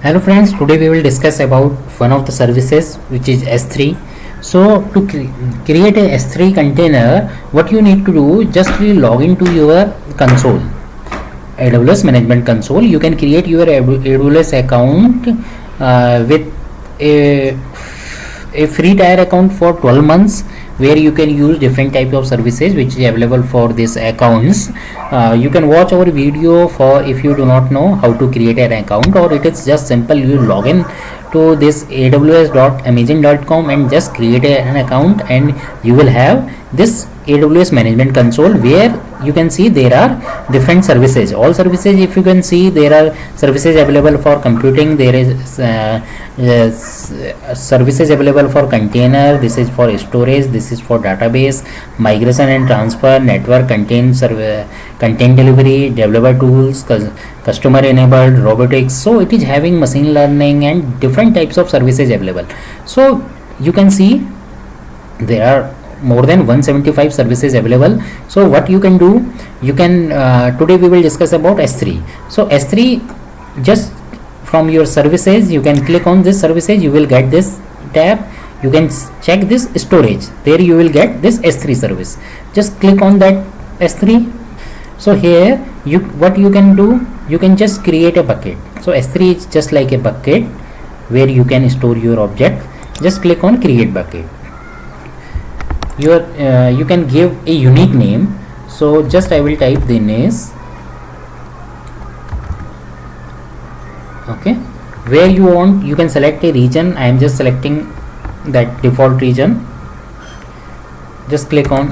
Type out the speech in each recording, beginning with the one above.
Hello friends, today we will discuss about one of the services which is S3. So to create a S3 container, what you need to do, just log into your console, AWS Management Console. You can create your AWS account with a free tier account for 12 months, where you can use different types of services which is available for these accounts. You can watch our video for if you do not know how to create an account, or it is just simple. You log in to this aws.amazon.com and just create an account, and you will have this AWS Management Console, where you can see there are different services. All services, if you can see, there are services available for computing, there is services available for container, this is for storage, this is for database, migration and transfer, network, content delivery, developer tools, customer enabled, robotics. So it is having machine learning and different types of services available. So you can see there are more than 175 services available. So what you can do, you can today we will discuss about S3. So S3, just from your services, you can click on this services, you will get this tab. You can check this storage, there you will get this S3 service. Just click on that S3. So here what you can do, you can just create a bucket. So S3 is just like a bucket where you can store your object. Just click on create bucket. You can give a unique name. So just I will type Dinesh. Okay, where you want, you can select a region. I am just selecting that default region. Just click on.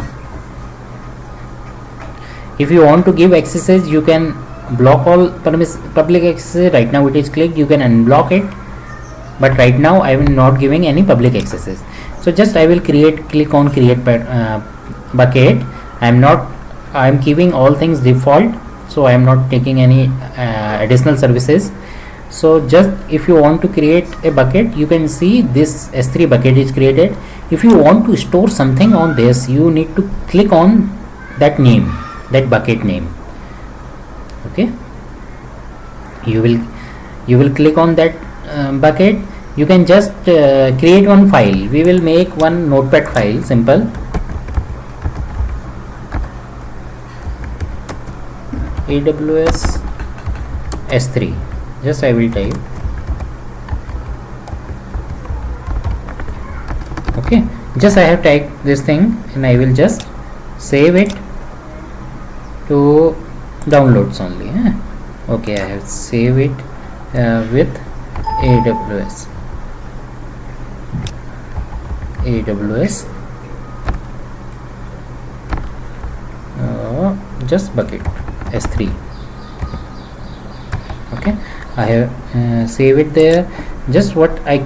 If you want to give accesses, you can block all public access. Right now it is clicked, you can unblock it, but right now I am not giving any public accesses. So just I will click on create bucket. I am keeping all things default, so I am not taking any additional services. So just if you want to create a bucket, you can see this S3 bucket is created. If you want to store something on this, you need to click on that name, that bucket name. Okay, you will click on that bucket. You can just create one file. We will make one notepad file, simple. AWS S3. Just I will type. Okay, just I have typed this thing, and I will just save it to downloads only. Okay, I have saved it with AWS just bucket S3. Okay, I have saved it there. Just what I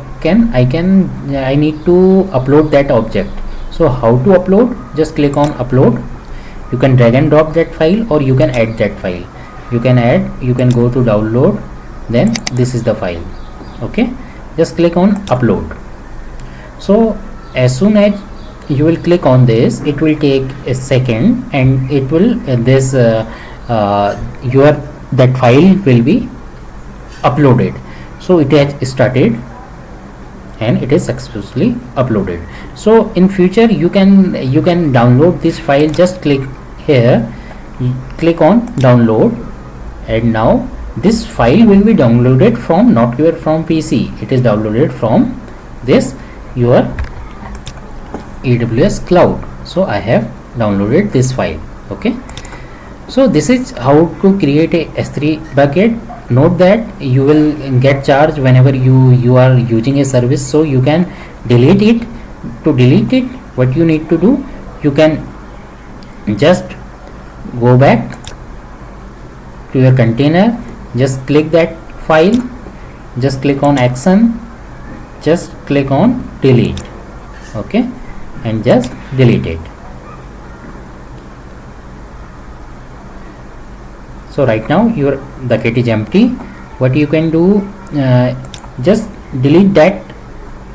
need to upload that object. So how to upload? Just click on upload. You can drag and drop that file, or you can add that file. You can go to download, then this is the file. Okay, just click on upload. So as soon as you will click on this, it will take a second, and it will that file will be uploaded. So it has started and it is successfully uploaded. So in future you can download this file. Just click here, click on download, and now this file will be downloaded from from PC. It is downloaded from this your AWS cloud. So I have downloaded this file. Okay, so this is how to create a S3 bucket. Note that you will get charged whenever you are using a service, so you can delete it. To delete it, what you need to do, you can just go back to your container, just click that file, just click on action, just click on delete. Okay, and just delete it. So right now your bucket is empty. What you can do, just delete that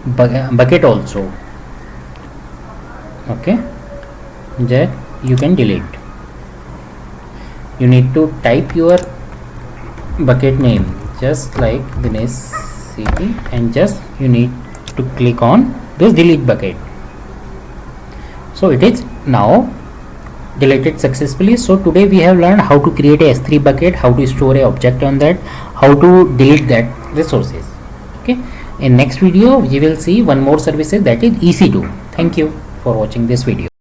bucket also. Okay, that you can delete. You need to type your bucket name. just like Dinesh CP, and just you need to click on this delete bucket. So it is now deleted successfully. So today we have learned how to create a S3 bucket, how to store a object on that, how to delete that resources. Okay, in next video we will see one more services, that is EC2. Thank you for watching this video.